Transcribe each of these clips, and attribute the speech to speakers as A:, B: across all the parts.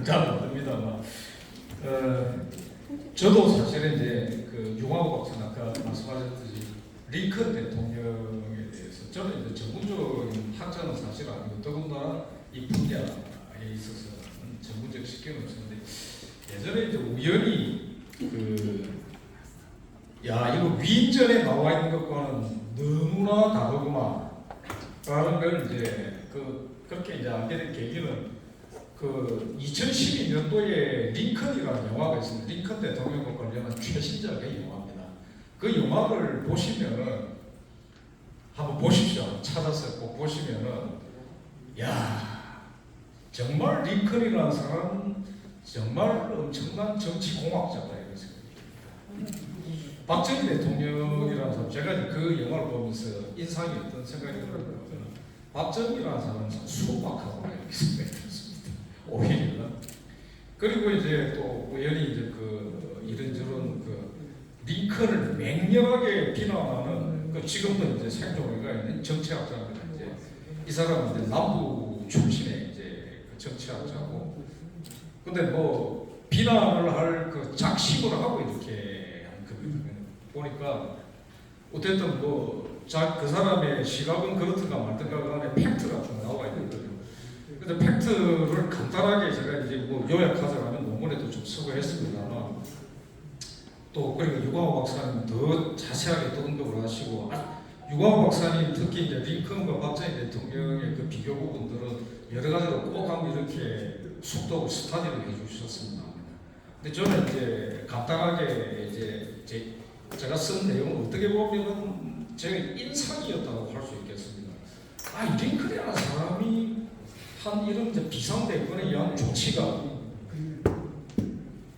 A: 잘 모릅니다만, 저도 사실은 이제 그 유광호 박사는 아까 말씀하셨듯이 링컨 대통령에 대해서 저는 이제 전문적인 학자는 사실 아니고 더군다나 이 분야에 있어서는 전문적 식견은 없었는데 예전에 이제 우연히 이거 위인전에 나와 있는 것과는 너무나 다르구만 라는 걸 이제 그렇게 이제 알게 된 계기는 2012년도에 링컨이라는 영화가 있습니다. 링컨 대통령과 관련한 최신작의 영화입니다. 그 영화를 보시면은 한번 보십시오. 찾아서 꼭 보시면은 정말 링컨이라는 사람은 정말 엄청난 정치 공학자다 이런 생각이 듭니다. 박정희 대통령이라는 사람, 제가 그 영화를 보면서 인상이 어떤 생각이 들었냐면 박정희라는 사람은 수박하고 이렇게 생각이 들었습니다. 오히려. 그리고 이제 또 우연히 이제 이런저런 링컨을 맹렬하게 비난하는 지금도 이제 생존해가 있는 정치학자입니다. 이제 이 사람은 이제 남부 출신의 이제 정치학자고, 근데 뭐 비난을 할 작심을 하고 이렇게 한 겁니다. 보니까 어쨌든 그 사람의 시각은 그렇든가 말든가 간에 팩트가 좀 나와 있는 거죠. 근데 팩트를 간단하게 제가 이제 요약하자면 논문에도 좀 쓰고 했습니다만, 또 그리고 유광호 박사님 더 자세하게 또 언급을 하시고, 유광호 박사님 특히 이제 링컨과 박정희 대통령의 그 비교 부분들은 여러 가지로 꼭 한번 이렇게 숙독 스타디를 해주셨습니다. 근데 저는 이제 간단하게 이제 제가 쓴 내용은 어떻게 보면은 제 인상이었다고 할 수 있겠습니다. 링컨이라는 사람이 한 이런 이제 비상대권에 의한 조치가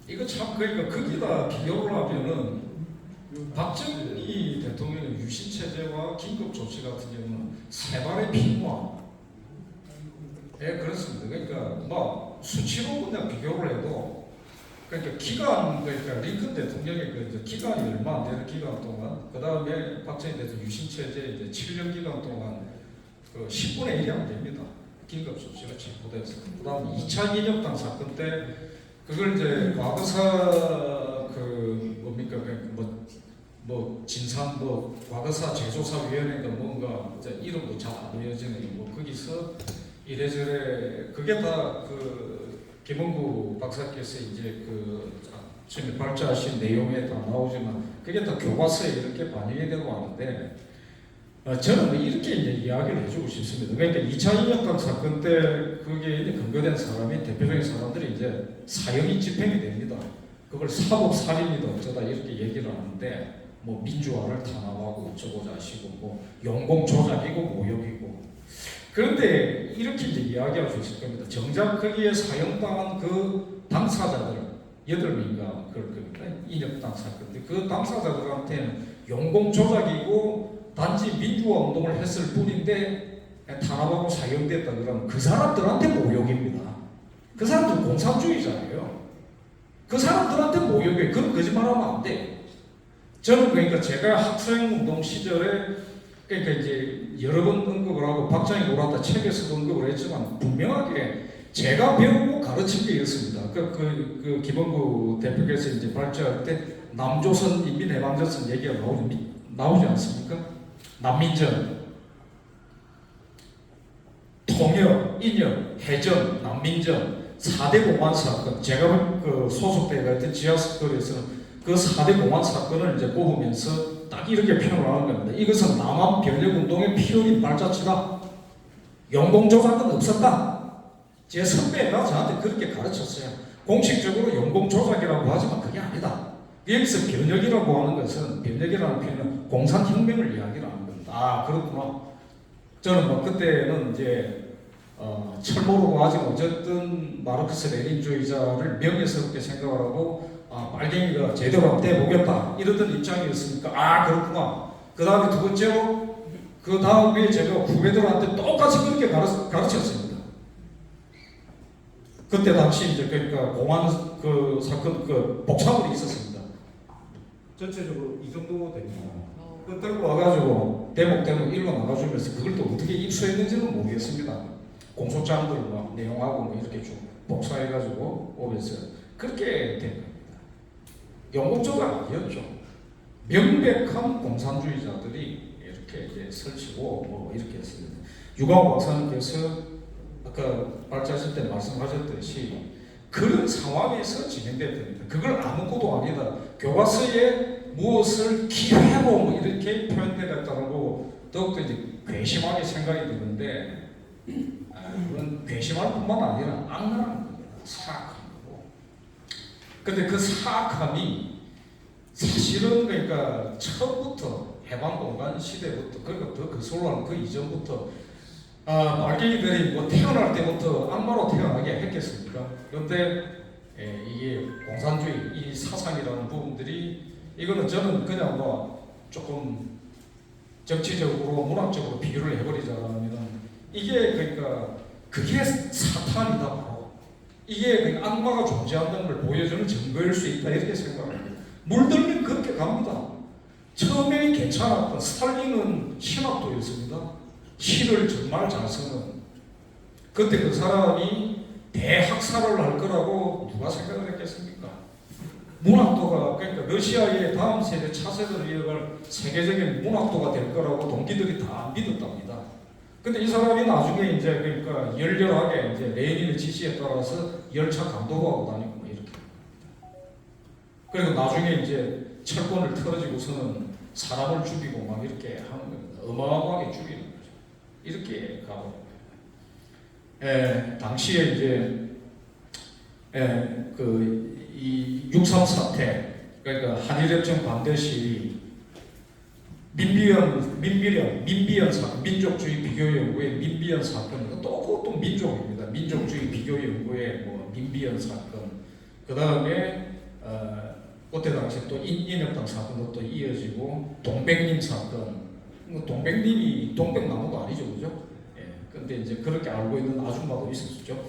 A: 이거 참 그러니까 거기다 비교를 하면은 박정희 대통령의 유신 체제와 긴급 조치 같은 경우는 세 발의 피노아. 그렇습니다. 그러니까 막 수치로 그냥 비교를 해도 그러니까 그러니까 링컨 대통령의 기간이 얼마 안 되는 기간 동안, 그 다음에 박정희 대통령 유신 체제 이제 7년 기간 동안 10분의 1이 안 됩니다. 긴급 조치가 체포돼서. 그 다음 2차 인혁당 사건 때 그걸 이제 과거사 진상 과거사 재조사 위원회가 뭔가 이제 이름도 잘 안 외워지는 거기서 이래저래 그게 다 김원구 박사께서 이제 지금 발제하신 내용에 다 나오지만 그게 다 교과서에 이렇게 반영이 되고 하는데, 저는 이렇게 이제 이야기를 해주고 싶습니다. 그러니까 2차 인혁당 사건 때 그게 이제 근거된 사람이 대표적인 사람들이 이제 사형이 집행이 됩니다. 그걸 사법살인이다 어쩌다 이렇게 얘기를 하는데 민주화를 탄압하고 어쩌고 자시고 용공 조작이고 모욕이고. 그런데 이렇게 이제 이야기할 수 있을 겁니다. 정작 거기에 사형당한 그 당사자들 8명인가 그럴 겁니다. 인혁당 사건 때 그 당사자들한테는 용공 조작이고 단지 민주화 운동을 했을 뿐인데 탄압하고 사형됐다 그러면 그 사람들한테 모욕입니다. 그 사람들 공산주의자예요. 그 사람들한테 모욕이에요. 그런 거짓말하면 안 돼. 저는 그러니까 제가 학생운동 시절에 그러니까 이제 여러 번 언급을 하고 박정희 노라다 책에서도 언급을 했지만 분명하게 제가 배우고 가르친 게 있습니다. 김원구 대표께서 이제 발제할 때 남조선 인민해방전선 얘기가 나오지 않습니까? 난민전, 통역, 인역, 해전, 난민전, 4대 공안 사건. 제가 소속되어 있던 지하스쿨에서는 그 4대 공안 사건을 이제 뽑으면서 딱 이렇게 표현을 하는 겁니다. 이것은 남한 변혁운동의 피어린 발자취다. 용공조작은 없었다. 제 선배가 저한테 그렇게 가르쳤어요. 공식적으로 용공조작이라고 하지만 그게 아니다. 여기서 변혁이라고 하는 것은, 변혁이라는 표현은 공산혁명을 이야기를 하는 겁니다. 그렇구나. 저는 그때는 이제 철모로 하지만 어쨌든 마르크스 레닌주의자를 명예스럽게 생각을 하고 빨갱이가 제대로 한번 돼보겠다 이러던 입장이었으니까 그렇구나. 그 다음에 두 번째로 그 다음에 제가 후배들한테 똑같이 그렇게 가르쳤습니다. 그때 당시 이제 그러니까 공안 사건 복사물이 있었습니다. 전체적으로 이 정도 됩니다. 그 들고 와가지고 대목 일로 나가주면서 그걸 또 어떻게 입수했는지는 모르겠습니다. 공소장들 내용하고 이렇게 쭉 복사해가지고 오면서 그렇게 된 겁니다. 영국적으로 아니었죠. 명백한 공산주의자들이 이렇게 이제 설치고 뭐 이렇게 했습니다. 유광 박사님께서 아까 발제하실 때 말씀하셨듯이 그런 상황에서 진행됐답니다. 그걸 아무것도 아니다. 교과서에 무엇을 기회로 뭐 이렇게 표현되었다고 더욱더 이제 괘씸하게 생각이 드는데 그건 괘씸할 뿐만 아니라 악랄한 겁니다. 사악한 거고. 근데 그 사악함이 사실은 그러니까 처음부터 해방공간 시대부터 그러니까 더 거슬러 그 이전부터 말갱이들이 뭐 태어날 때부터 악마로 태어나게 했겠습니까? 그런데 이게 공산주의 이 사상이라는 부분들이 이거는 저는 그냥 뭐 조금 정치적으로 문학적으로 비유를 해버리자면 이게 그러니까 그게 사탄이다 바로 이게 그러니까 악마가 존재한다는 걸 보여주는 증거일 수 있다 이렇게 생각합니다. 물들면 그렇게 갑니다. 처음에 괜찮았던 스탈린은 신학도였습니다. 시를 정말 잘 쓰는 그때 그 사람이 대학살을 할 거라고 누가 생각을 했겠습니까? 문학도가 그러니까 러시아의 다음 세대 차세대를 이어갈 세계적인 문학도가 될 거라고 동기들이 다 믿었답니다. 근데 이 사람이 나중에 이제 그러니까 열렬하게 이제 레닌의 지시에 따라서 열차 감독하고 다니고 뭐 이렇게 그리고 나중에 이제 철권을 털어지고서는 사람을 죽이고 막 이렇게 하는 겁니다. 어마어마하게 죽이는 거죠. 이렇게 가고 당시에 이제 이 6.3 사태 그러니까 한일협정 반대 시위 민비연 사건 민족주의 비교 연구의 민비연 사건 또 민족입니다. 민족주의 비교 연구의 뭐 민비연 사건 그 다음에 그때 당시 또 인혁당 사건도 또 이어지고 동백님 사건 동백님이 동백나무도 아니죠, 그죠? 근데 이제 그렇게 알고 있는 아줌마도 있었죠.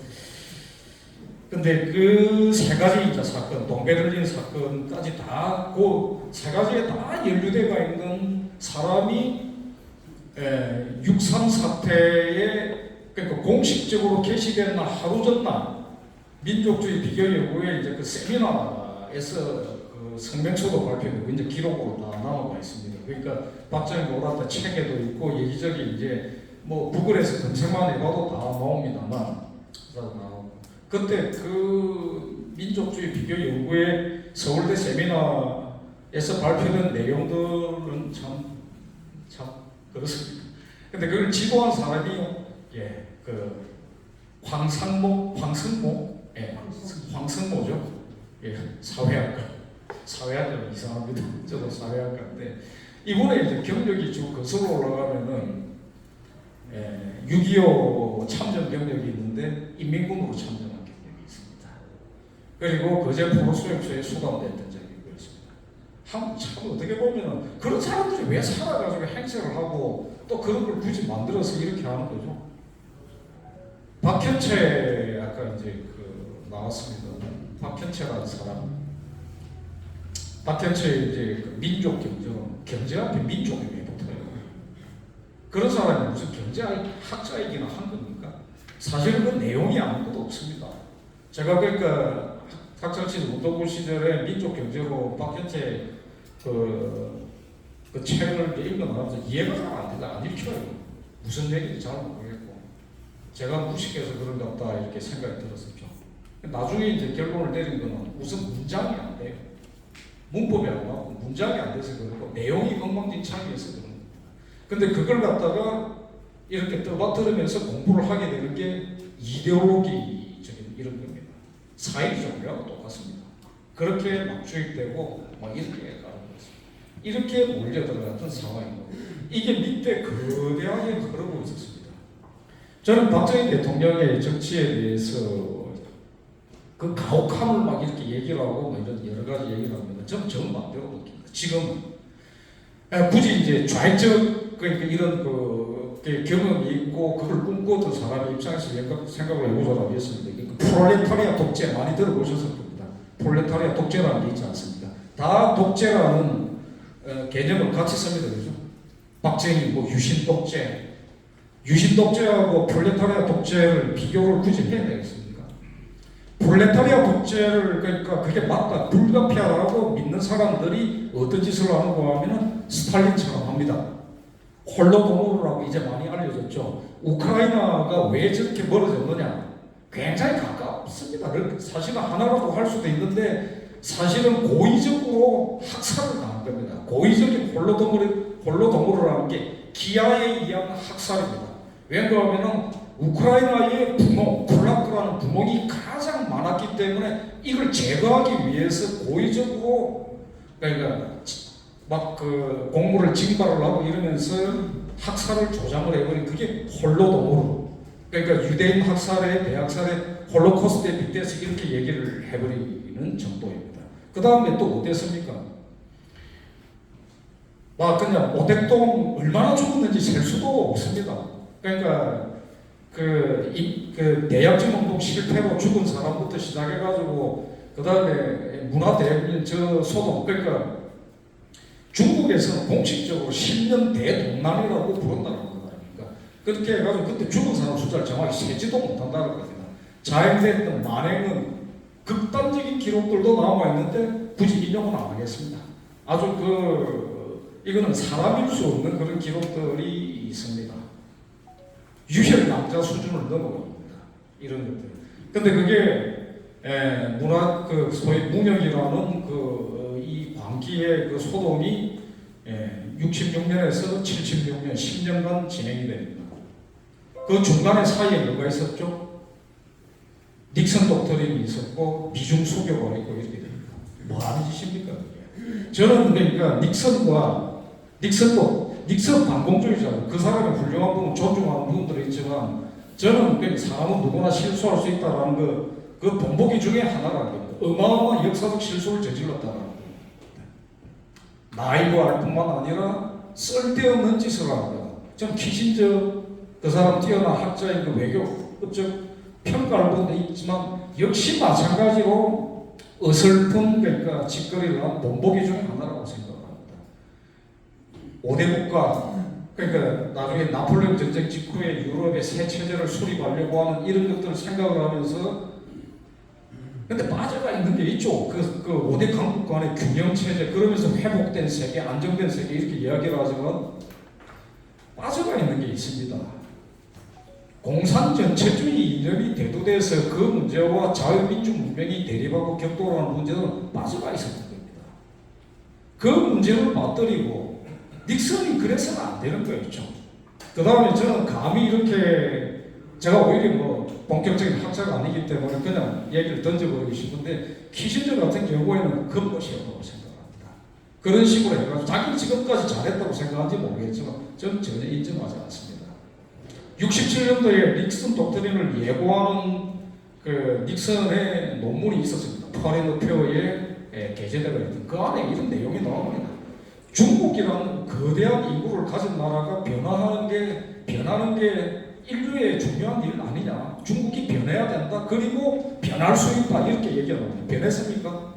A: 근데 그 세 가지 이제 사건, 동베를린 사건까지 다 그 세 가지에 다 연루되어 있는 사람이 6.3 사태에 그러니까 공식적으로 게시된 날 하루 전날 민족주의 비교 연구회 이제 그 세미나에서 그 성명서도 발표되고 이제 기록으로 다 남아가 있습니다. 그러니까 박정희가 옳았다 책에도 있고 여기저기 이제 뭐 구글에서 검색만 해봐도 다 나옵니다만 그때 그 민족주의 비교 연구회 서울대 세미나에서 발표된 내용들은 참 그렇습니다. 근데 그걸 지도한 사람이요, 그 황성모죠, 사회학자는 이상합니다. 저도 사회학자인데 이번에 이제 경력이 쭉 거슬러 올라가면은 6.25 참전 경력이 있는데 인민군으로 참전한 경력이 있습니다. 그리고 거제 포로수용소에 수감됐던 적이 있습니다. 참 어떻게 보면은 그런 사람들이 왜 살아가지고 행세를 하고 또 그런 걸 굳이 만들어서 이렇게 하는 거죠. 박현채 아까 이제 그 나왔습니다. 박현채라는 사람. 박현채 이제 그 민족 경제 앞에 민족이 왜 붙어요? 그런 사람이 무슨 경제학자이기나 한 겁니까? 사실 그 내용이 아무것도 없습니다. 제가 그러니까 학창시절 운동부 시절에 민족 경제로 박현채 그 책을 읽어나가면서 이해가 잘 안 읽혀요. 무슨 얘기인지 잘 모르겠고 제가 무식해서 그런가 보다 이렇게 생각이 들었었죠. 나중에 이제 결론을 내린 거는 우선 문장이 안 돼요. 문법이 안 나오고 문장이 안 돼서 그렇고 내용이 엉망진창이어서 그런 겁니다. 근데 그걸 갖다가 이렇게 떠받들으면서 공부를 하게 되는 게 이데올로기적인 이런 겁니다. 사회주의하고 똑같습니다. 그렇게 막 주입되고 막 이렇게 가는 거죠. 이렇게 몰려들어갔던 상황이고 이게 밑에 거대하게 흐르고 있었습니다. 저는 박정희 대통령의 정치에 대해서 그 가혹함을 막 이렇게 얘기를 하고 뭐 이런 여러 가지 얘기를 합니다. 저는 정반대로 느낍니다. 지금 굳이 이제 좌익적 그러니까 이런 그 경험이 있고 그걸 꿈꾸던 사람의 입장에서 생각을 해보자라고 했습니다. 프롤레타리아 독재 많이 들어보셨을 겁니다. 프롤레타리아 독재라는 게 있지 않습니까? 다 독재라는 개념을 같이 씁니다. 그죠? 박정희 뭐 유신 독재하고 프롤레타리아 독재를 비교를 굳이 해야 되겠습니까? 프롤레타리아 독재를 그러니까 그게 맞다 불가피하다고 믿는 사람들이 어떤 짓을 하는가 하면은 스탈린처럼 합니다. 홀로도모르라고 이제 많이 알려졌죠. 우크라이나가 왜 저렇게 멀어졌느냐? 굉장히 가깝습니다. 사실은 하나라고 할 수도 있는데 사실은 고의적으로 학살을 당한 겁니다. 고의적인 홀로도모르라는 게 기아에 의한 학살입니다. 왜냐하면 우크라이나의 부모, 폴라크라는 부모이 가장 많았기 때문에 이걸 제거하기 위해서 고의적으로 그러니까 막 그 공물을 징발을 하고 이러면서 학살을 조장을 해버린 그게 홀로도모르. 그러니까 유대인 학살에 대학살에 홀로코스트에 빗대서 이렇게 얘기를 해버리는 정도입니다. 그 다음에 또 어땠습니까? 막 그냥 오택동 얼마나 죽었는지 셀 수도 없습니다. 그러니까 그 대약증 운동 실패로 죽은 사람부터 시작해가지고 그 다음에 문화대혁명 저 소동 그러니까 중국에서는 공식적으로 10년 대동남이라고 부른다는 거니까 그렇게 해가지고 그때 죽은 사람 숫자를 정확히 세지도 못한다는 겁니다. 자행됐던 만행은 극단적인 기록들도 남아있는데 굳이 인용은 안 하겠습니다. 아주 이거는 사람일 수 없는 그런 기록들이 있습니다. 유혈 남자 수준을 넘어갑니다. 이런 것들. 근데 그게 소위 무명이라는 이 광기의 그 소동이 66년에서 76년 10년간 진행이 됩니다. 그 중간에 사이에 뭐가 있었죠? 닉슨 독트린이 있었고 미중 수교가 있고 이렇게 됩니다. 뭐 하는 짓입니까? 그게? 저는 그러니까 닉슨 반공주의자고 그 사람의 훌륭한 부분 존중하는 부분들이 있지만 저는 그 사람은 누구나 실수할 수 있다라는 그 본보기 중에 하나라는 겁니다. 어마어마한 역사적 실수를 저질렀다라는 겁니다. 나이브할 뿐만 아니라 쓸데없는 짓을 합니다. 전 키신저 그 사람 뛰어난 학자인 그 외교적 평가를 본 데 있지만 역시 마찬가지로 어설픈 그러니까 짓거리를 한 본보기 중에 하나라고 생각합니다. 5대 국가 그러니까 나중에 나폴레옹 전쟁 직후에 유럽의 새 체제를 수립하려고 하는 이런 것들을 생각을 하면서 근데 빠져가 있는 게 있죠. 그 5대 강국 간의 균형 체제 그러면서 회복된 세계, 안정된 세계 이렇게 이야기를 하지만 빠져가 있는 게 있습니다. 공산 전체주의 이념이 대두돼서 그 문제와 자유민주 문명이 대립하고 격돌하는 문제는 빠져가 있었던 겁니다. 그 문제를 맞들이고 닉슨이 그래서는 안 되는 거였죠. 그 다음에 저는 감히 이렇게 제가 오히려 뭐 본격적인 학자가 아니기 때문에 그냥 얘기를 던져버리고 싶은데 키신저 같은 경우에는 겉멋이 없다고 생각합니다. 그런 식으로 해가지고 자기는 지금까지 잘했다고 생각하는지 모르겠지만 저는 전혀 인정하지 않습니다. 67년도에 닉슨 독트린을 예고하는 그 닉슨의 논문이 있었습니다. 퍼렌더 표에 게재되어 있던 그 안에 이런 내용이 나옵니다. 중국이라는 거대한 인구를 가진 나라가 변하는 게 인류의 중요한 일 아니냐. 중국이 변해야 된다. 그리고 변할 수 있다. 이렇게 얘기합니다. 변했습니까?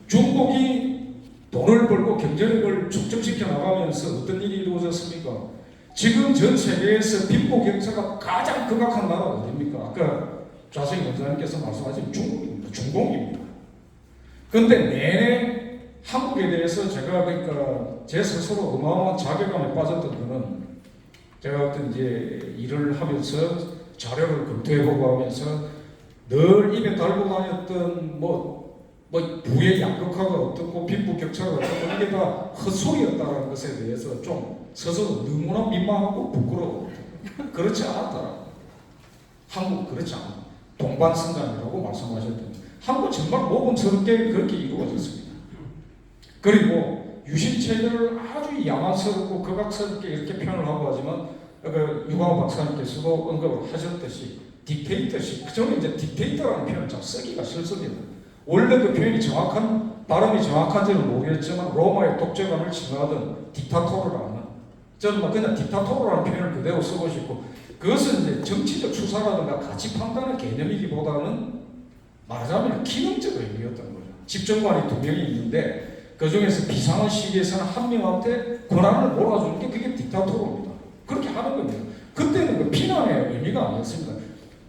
A: 중국이 돈을 벌고 경제력을 축적시켜 나가면서 어떤 일이 이루어졌습니까? 지금 전 세계에서 빈부 격차가 가장 극악한 나라가 어디입니까? 아까 좌승희 원장님께서 말씀하신 중국입니다. 중공입니다. 그런데 내내 한국에 대해서 제가 그러니까 제 스스로 어마어마한 자괴감에 빠졌던 거는 제가 어떤 이제 일을 하면서 자료를 검토해보고 하면서 늘 입에 달고 다녔던 부의 양극화가 어떻고 빈부 격차가 어떻고 이게 다 헛소리였다는 것에 대해서 좀 스스로 너무나 민망하고 부끄러워. 그렇지 않았다. 한국 그렇지 않아. 동반성장이라고 말씀하셨던 한국 정말 모범스럽게 그렇게 이루어졌습니다. 그리고 유신체제를 아주 야만스럽고 극악스럽게 이렇게 표현을 하고 하지만 유광호 박사님께서도 언급을 하셨듯이 딕테이터십. 저는 이제 딕테이터라는 표현을 잘 쓰기가 싫습니다. 원래 그 표현이 발음이 정확한지는 모르겠지만 로마의 독재관을 칭하던 딕타토르라는 저는 그냥 딕타토르라는 표현을 그대로 쓰고 싶고 그것은 이제 정치적 수사라든가 가치 판단의 개념이기보다는 말하자면 기능적 의미였던 거죠. 집정관이 2명이 있는데 그 중에서 비상한 시기에서는 한 명한테 권한을 몰아주는 게 그게 딕타토르입니다. 그렇게 하는 겁니다. 그때는 그 비난의 의미가 아니었습니다.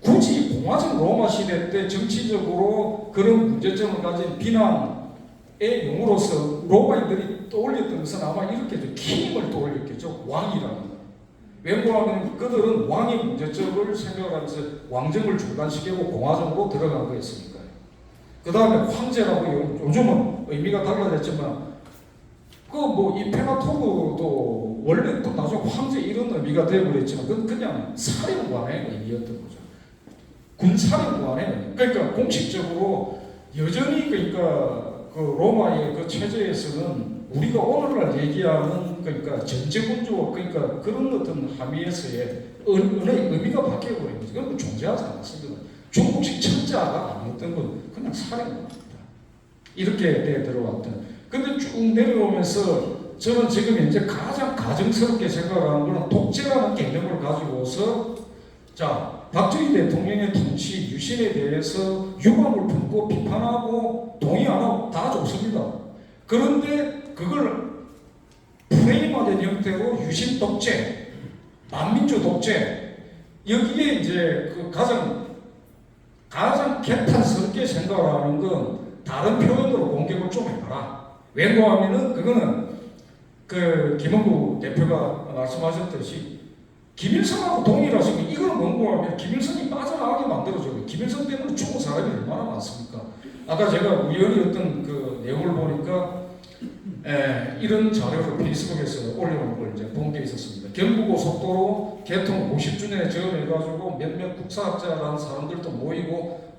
A: 굳이 공화적 로마 시대 때 정치적으로 그런 문제점을 가진 비난의 용어로서 로마인들이 떠올렸던 것은 아마 이렇게 킹을 떠올렸겠죠. 왕이라는 거. 왜냐하면 그들은 왕의 문제점을 생각하면서 왕정을 중단시키고 공화정으로 들어간 거였으니까요. 그 다음에 황제라고 요즘은 의미가 달라졌지만 그 뭐 임페라토르도 원래 또 나중에 황제 이런 의미가 되어버렸지만 그건 그냥 사령관의 의미였던 거죠. 군사령관의 의미. 그러니까 공식적으로 여전히 그러니까 그 로마의 그 체제에서는 우리가 오늘날 얘기하는 그러니까 전제군주와 그러니까 그런 어떤 함의에서의 은의 의미가 바뀌어버린 거죠. 그건 존재하지 않았습니다. 중국식 천자가 아니었던 건 그냥 사령관입니다. 이렇게 돼 들어왔던. 근데 쭉 내려오면서 저는 지금 이제 가장 가정스럽게 생각하는 것은 독재라는 개념을 가지고서 자 박정희 대통령의 통치 유신에 대해서 유감을 품고 비판하고 동의 안 하고 다 좋습니다. 그런데 그걸 프레임화된 형태로 유신 독재, 만민주 독재 여기에 이제 그 가장 개탄스럽게 생각하는 건 다른 표현으로 공격을 좀 해봐라. 왜냐하면은 그거는 그 김원구 대표가 말씀하셨듯이 김일성하고 동일하시고 이걸 원고하면 김일성이 빠져나가게 만들어줘요. 김일성 때문에 죽은 사람이 얼마나 많습니까? 아까 제가 우연히 어떤 그 내용을 보니까 이런 자료를 페이스북에서 올려놓은 걸 이제 본 게 있었습니다. 경부고속도로 개통 50주년에 저음해가지고 몇몇 국사학자라는 사람들도 모이고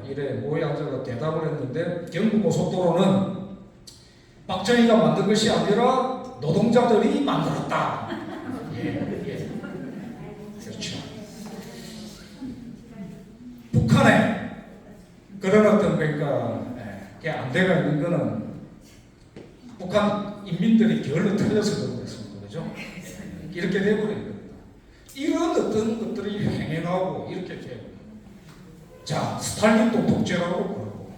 A: 이래 모여 앉아서 대답을 했는데 경부고속도로는 박정희가 만든 것이 아니라 노동자들이 만들었다. 예. 그렇죠. 북한에 그런 어떤 그러니까 안대가 있는 거는 북한 인민들이 게을러 틀려서 그런 거였습니다. 그죠? 이렇게 돼버린 겁니다. 이런 어떤 것들이 행해나오고 이렇게 돼요. 자, 스탈린도 독재라고 그러고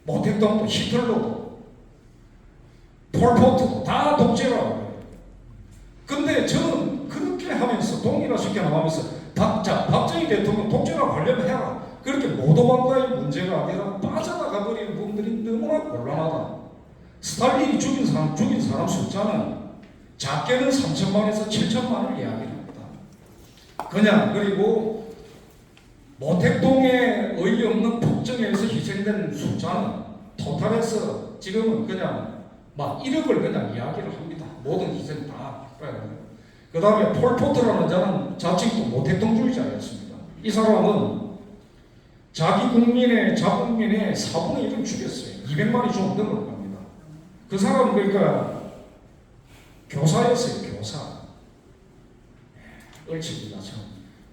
A: 모택동도 히틀러도 폴포트도 다 독재라고 해요. 근데 저는 그렇게 하면서 동일화시켜 나가면서 박정희 대통령 독재라고 하려면 해라. 그렇게 모도방과의 문제가 아니라 빠져나가 버리는 부분들이 너무나 곤란하다. 스탈린이 죽인 사람 숫자는 작게는 3천만에서 7천만을 이야기합니다. 그냥 그리고 모택동의 어이없는 폭정에서 희생된 숫자는 토탈에서 지금은 그냥 막 1억을 그냥 이야기를 합니다. 모든 희생 다. 그 다음에 폴포트라는 자는 자칭 또 모택동주의자였습니다. 이 사람은 자기 국민의 자국민의 4분의 1을 죽였어요. 200만이 좀 넘을 겁니다. 그 사람은 그러니까 교사였어요. 교사. 얼치기가 참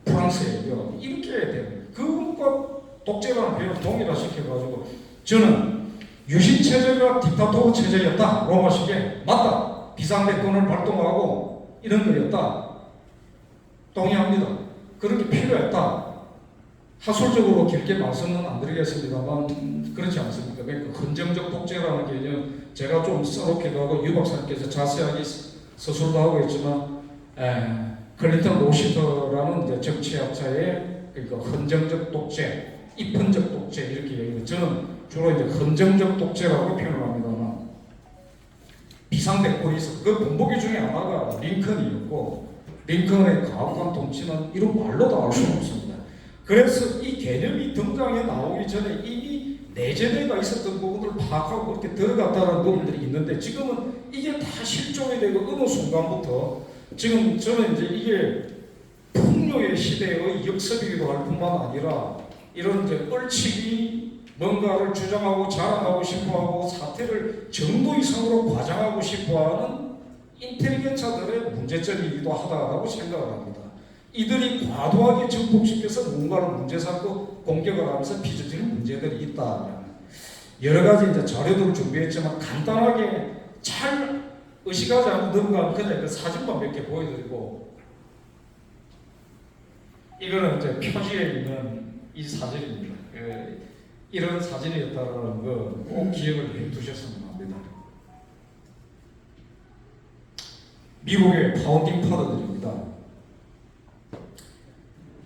A: 프랑스에 이렇게 되는 그것과 독재라는 표현을 동일화시켜가지고 저는 유신 체제가 딕타토르 체제였다. 로마식에 맞다. 비상대권을 발동하고 이런 거였다. 동의합니다. 그렇게 필요했다. 학술적으로 길게 말씀은 안 드리겠습니다만 그렇지 않습니까? 그러니까 헌정적 독재라는 개념 제가 좀 써놓기도 하고 유 박사님께서 자세하게 서술도 하고 있지만 클린턴 로시터라는 이제 정치학자의 그러니까 헌정적 독재, 입헌적 독재 이렇게 얘기해요. 저는 주로 이제 헌정적 독재라고 표현을 합니다만 비상대권이 있어. 그 본보기 중에 하나가 링컨이었고 링컨의 가혹한 통치는 이런 말로도 알 수 없습니다. 그래서 이 개념이 등장해 나오기 전에 이미 내재대가 있었던 부분들을 파악하고 그렇게 들어갔다는 부분들이 있는데 지금은 이게 다 실종이 되고 어느 순간부터 지금 저는 이제 이게 풍요의 시대의 역습이기도 할 뿐만 아니라 이런 이제 얼치기 뭔가를 주장하고 자랑하고 싶어하고 사태를 정도 이상으로 과장하고 싶어하는 인텔리겐처들의 문제점이기도 하다고 생각을 합니다. 이들이 과도하게 정복시켜서 뭔가를 문제 삼고 공격을 하면서 빚어지는 문제들이 있다. 여러 가지 이제 자료들을 준비했지만 간단하게 잘 의식하지 않고 넘어가면 그냥 그 사진만 몇 개 보여드리고 이거는 이제 표지에 있는 이 사진입니다. 이런 사진이었다는 거 꼭 기억을 해두셨으면 합니다. 미국의 파운딩 파더들입니다.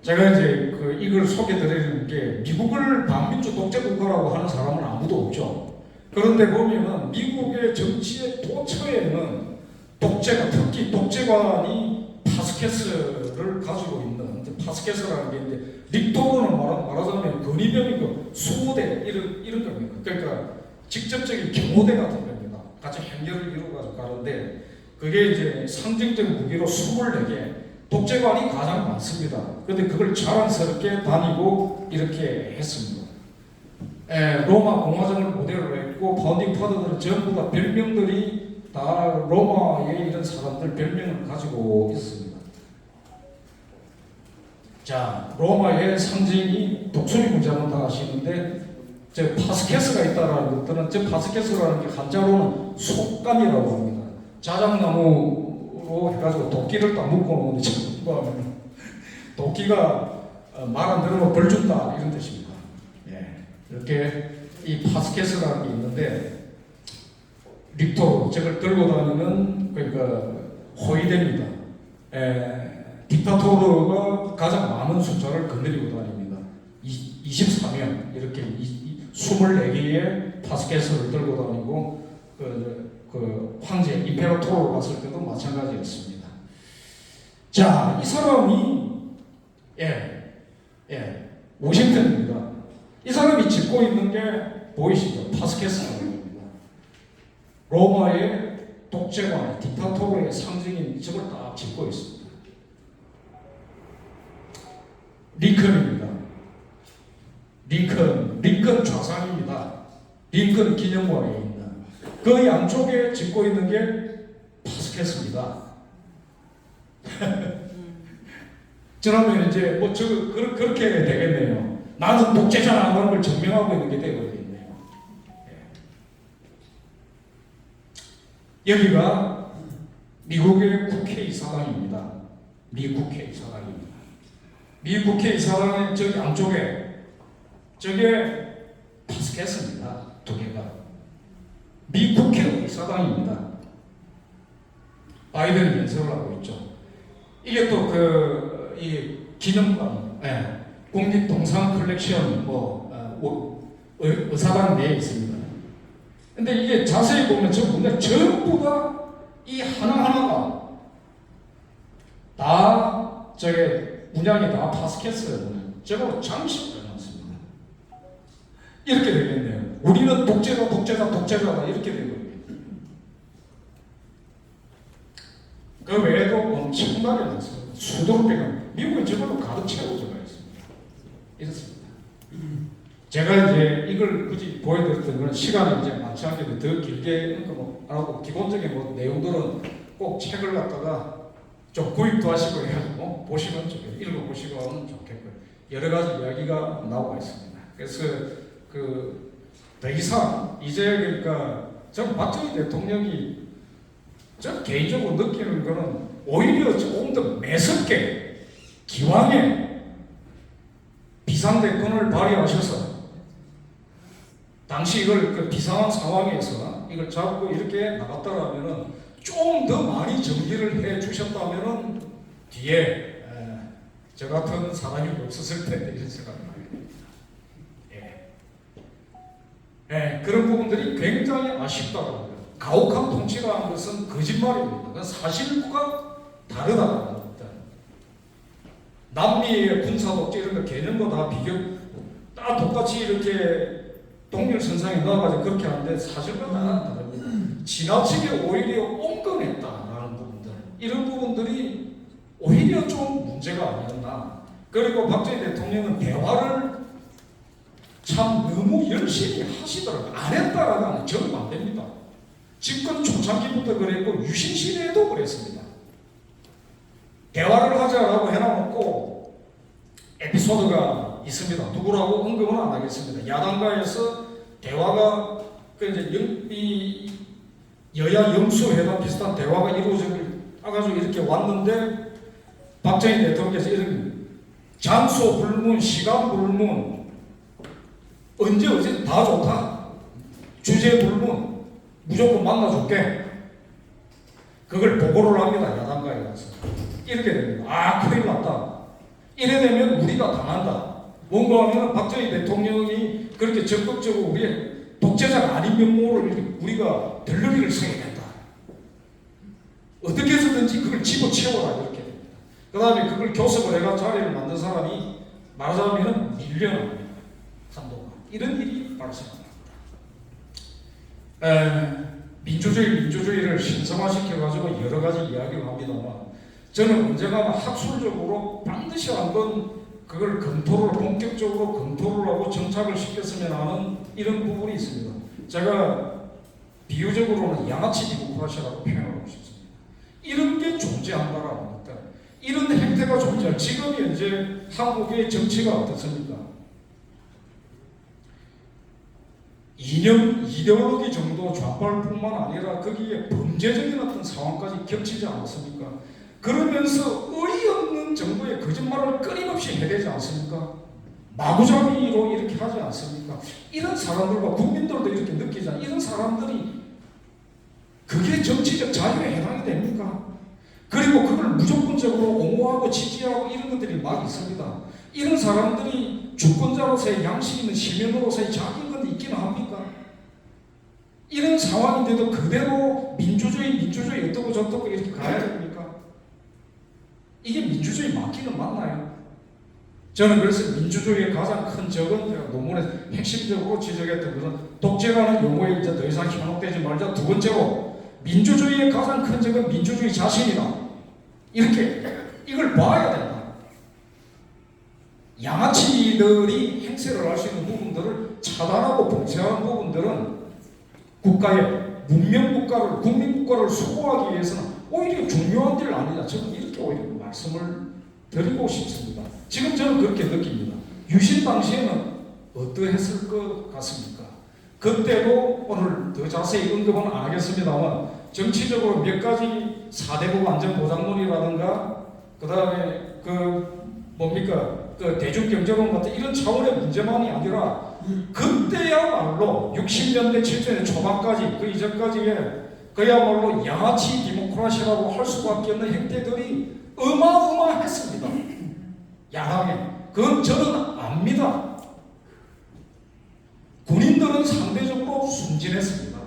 A: 제가 이제 이걸 소개드리는 게 미국을 반민주 독재 국가라고 하는 사람은 아무도 없죠. 그런데 보면은 미국의 정치의 도처에는 독재가, 특히 독재관이 파스케스를 가지고 있는, 파스케스라는 게 이제 릭토로는 말하자면 근위병이고 수호대 이런 겁니다. 그러니까 직접적인 경호대 같은 겁니다. 같이 행렬을 이루어가지고 가는데 그게 이제 상징적 무기로 24개. 독재관이 가장 많습니다. 그런데 그걸 자랑스럽게 다니고 이렇게 했습니다. 로마 공화정을 모델로 했고 파운딩 파더들은 전부 다 별명들이 다 로마의 이런 사람들 별명을 가지고 있습니다. 자, 로마의 상징이 독수리 문장은 다 아시는데 저 파스케스가 있다라는 것들은 저 파스케스라는 게 한자로는 속간이라고 합니다. 자작나무로 해가지고 도끼를 딱 묶어 놓는데 전부 하면 도끼가 말 안 들으면 벌 준다 이런 뜻입니다. 이렇게 이 파스케스라는 게 있는데 릭토르, 저걸 들고 다니는 그러니까 호위대입니다. 딕타토르가 가장 많은 숫자를 거느리고 다닙니다. 24명 이렇게 24개의 파스케스를 들고 다니고 그 황제 임페라토르 갔을 때도 마찬가지였습니다. 자, 이 사람이 워싱턴입니다. 이 사람이 짚고 있는 게 보이시죠? 파스케스라는 겁니다. 로마의 독재관, 딕타토르의 상징인 저걸 딱 짚고 있습니다. 링컨입니다. 링컨 좌상입니다. 링컨 기념관에 있는 그 양쪽에 짚고 있는 게 파스케스입니다. 그러면 이제 뭐 그렇게 되겠네요. 나는 독재자라는 걸 증명하고 있는 게 되어버리겠네요. 여기가 미국의 국회의사당입니다. 미 국회의사당입니다. 미 국회의사당의 저기 양쪽에 저게 파스케스입니다. 두 개가 미 국회의사당입니다. 바이든이 연설을 하고 있죠. 이게 또 이 기념관, 국립동상 컬렉션 의사당 내에 있습니다. 근데 이게 자세히 보면 전부 다 이 하나하나가 다 저게 문양이 다 파스케스예요. 저거 장식을 해놨습니다. 이렇게 되겠네요. 우리는 독재자다 이렇게 되거든요. 그 외에도 엄청나게 많습니다. 수도 배가 미국은 저걸로 가득 채워져가 있습니다. 이렇습니다. 제가 이제 이걸 굳이 보여드렸던 건 시간이 이제 많지 않게 더 길게 안 하고 기본적인 내용들은 꼭 책을 갖다가 좀 구입도 하시고 해가지고 보시면 좋겠고요. 읽어보시면 좋겠고요. 여러 가지 이야기가 나와 있습니다. 그래서 더 이상 이제 그러니까 전 박정희 대통령이 전 개인적으로 느끼는 거는 오히려 조금 더 매섭게 기왕에 비상대권을 발휘하셔서 당시 이걸 비상한 상황에서 이걸 잡고 이렇게 나갔다라면은 좀 더 많이 정리를 해 주셨다면은 뒤에 저 같은 사람이 없었을 텐데 이런 생각을 하게 됩니다. 그런 부분들이 굉장히 아쉽다고 합니다. 가혹한 통치라는 것은 거짓말입니다. 그건 사실과 다르다는 겁니다. 남미의 군사독재 이런 거 개념과 다 똑같이 이렇게 동일선상에 넣어가지고 그렇게 하는데 사실과 다릅니다. 지나치게 오히려 옹건했다라는 부분들, 이런 부분들이 오히려 좀 문제가 아니었나. 그리고 박정희 대통령은 대화를 참 너무 열심히 하시더라고요. 안 했다라고 적으면 안 됩니다. 집권 초창기부터 그랬고 유신 시대에도 그랬습니다. 대화를 하자라고 해놔놓고 에피소드가 있습니다. 누구라고 언급은 안 하겠습니다. 야당가에서 대화가 이제 여야 영수회담 비슷한 대화가 이루어져가지고 이렇게 왔는데 박정희 대통령께서 이런 장소 불문, 시간 불문, 언제 다 좋다. 주제 불문, 무조건 만나줄게. 그걸 보고를 합니다. 야당가에 가서. 이렇게 됩니다. 큰일 났다. 이래 되면 우리가 당한다. 뭔가 하면 박정희 대통령이 그렇게 적극적으로 우리의 독재자가 아닌 면모를 우리가 덜러리를 서야 된다. 어떻게 해서든지 그걸 집어채워라 이렇게 됩니다. 그 다음에 그걸 교섭을 해가 자리를 만든 사람이 말하자면 밀려납니다. 한동안 이런 일이 발생합니다. 민주주의를 신성화시켜가지고 여러 가지 이야기를 합니다만 저는 언젠가 학술적으로 반드시 한번 그걸 본격적으로 검토를 하고 정착을 시켰으면 하는 이런 부분이 있습니다. 제가 비유적으로는 양아치 디모크라시라고 표현하고 싶습니다. 이런 게 존재한다라고 합니다. 이런 행태가 존재할 지금 현재 한국의 정치가 어떻습니까? 이념, 이데올로기 정도 좌빨뿐만 아니라 거기에 범죄적인 어떤 상황까지 겹치지 않았습니까? 그러면서 어이없는 정도의 거짓말을 끊임없이 해대지 않습니까? 마구잡이로 이렇게 하지 않습니까? 이런 사람들과 국민들도 이렇게 느끼잖아요. 이런 사람들이 그게 정치적 자유에 해당이 됩니까? 그리고 그걸 무조건적으로 옹호하고 지지하고 이런 것들이 막 있습니다. 이런 사람들이 주권자로서의 양식 있는 시민으로서의 자격은 있기는 합니까? 이런 상황인데도 그대로 민주주의 어떻고 저떻고 이렇게 가야 됩니까? 이게 민주주의 맞기는 맞나요? 저는 그래서 민주주의의 가장 큰 적은 제가 논문에 핵심적으로 지적했던 것은 독재라는 용어에 이제 더 이상 현혹되지 말자. 두 번째로 민주주의의 가장 큰 적은 민주주의 자신이다. 이렇게 이걸 봐야 된다. 양아치들이 행세를 할 수 있는 부분들을 차단하고 봉쇄하는 부분들은 국가의 문명국가를 국민국가를 수호하기 위해서는 오히려 중요한 일 아니냐. 저는 이렇게 오히려 말씀을 드리고 싶습니다. 지금 저는 그렇게 느낍니다. 유신 당시에는 어떠했을 것 같습니까? 그때도 오늘 더 자세히 언급은 안 하겠습니다만 정치적으로 몇 가지 4대국 안전보장론이라든가 그 다음에 대중경제론 같은 이런 차원의 문제만이 아니라 그때야말로 60년대 70년대 초반까지 그 이전까지의 그야말로 양아치 디모크라시라고 할 수밖에 없는 행태들이 어마어마했습니다. 야당에. 그건 저는 압니다. 군인들은 상대적으로 순진했습니다.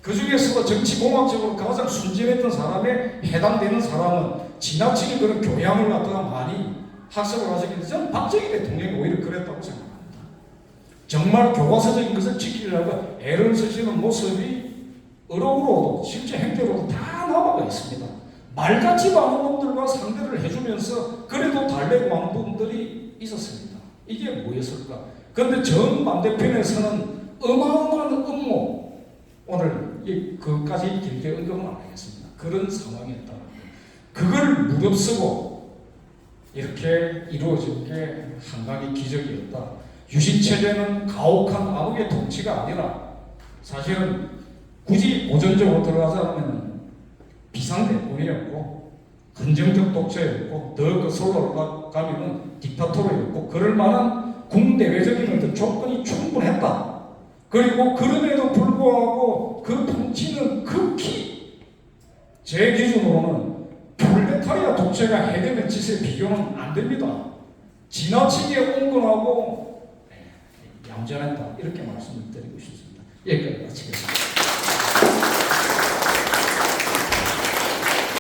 A: 그 중에서도 정치공학적으로 가장 순진했던 사람에 해당되는 사람은 지나치게 그런 교양을 갖다가 많이 학습을 하셨는데 저는 박정희 대통령이 오히려 그랬다고 생각합니다. 정말 교과서적인 것을 지키려고 애를 쓰시는 모습이 어록으로도 실제 행태로도 다 남아가 있습니다. 말같지 않은 놈들과 상대를 해주면서 그래도 달래고 하는 부분들이 있었습니다. 이게 뭐였을까? 그런데 정반대편에서는 어마어마한 음모, 오늘 그까지 길게 언급은 안 하겠습니다. 그런 상황이었다. 그걸 무릅쓰고 이렇게 이루어진 게 한강의 기적이었다. 유신체제는 가혹한 암흑의 통치가 아니라 사실은 굳이 고전적으로 들어가자면 비상대권이었고 헌정적 독재였고 더 거슬러 가면은 딕타토르였고 그럴 만한 국내외적인 어떤 조건이 충분했다. 그리고 그럼에도 불구하고 그 통치는 극히 제 기준으로는 프롤레타리아 독재가 해대는 짓에 비교는 안 됩니다. 지나치게 온건하고 얌전했다. 이렇게 말씀을 드리고 싶습니다. 여기까지 마치겠습니다.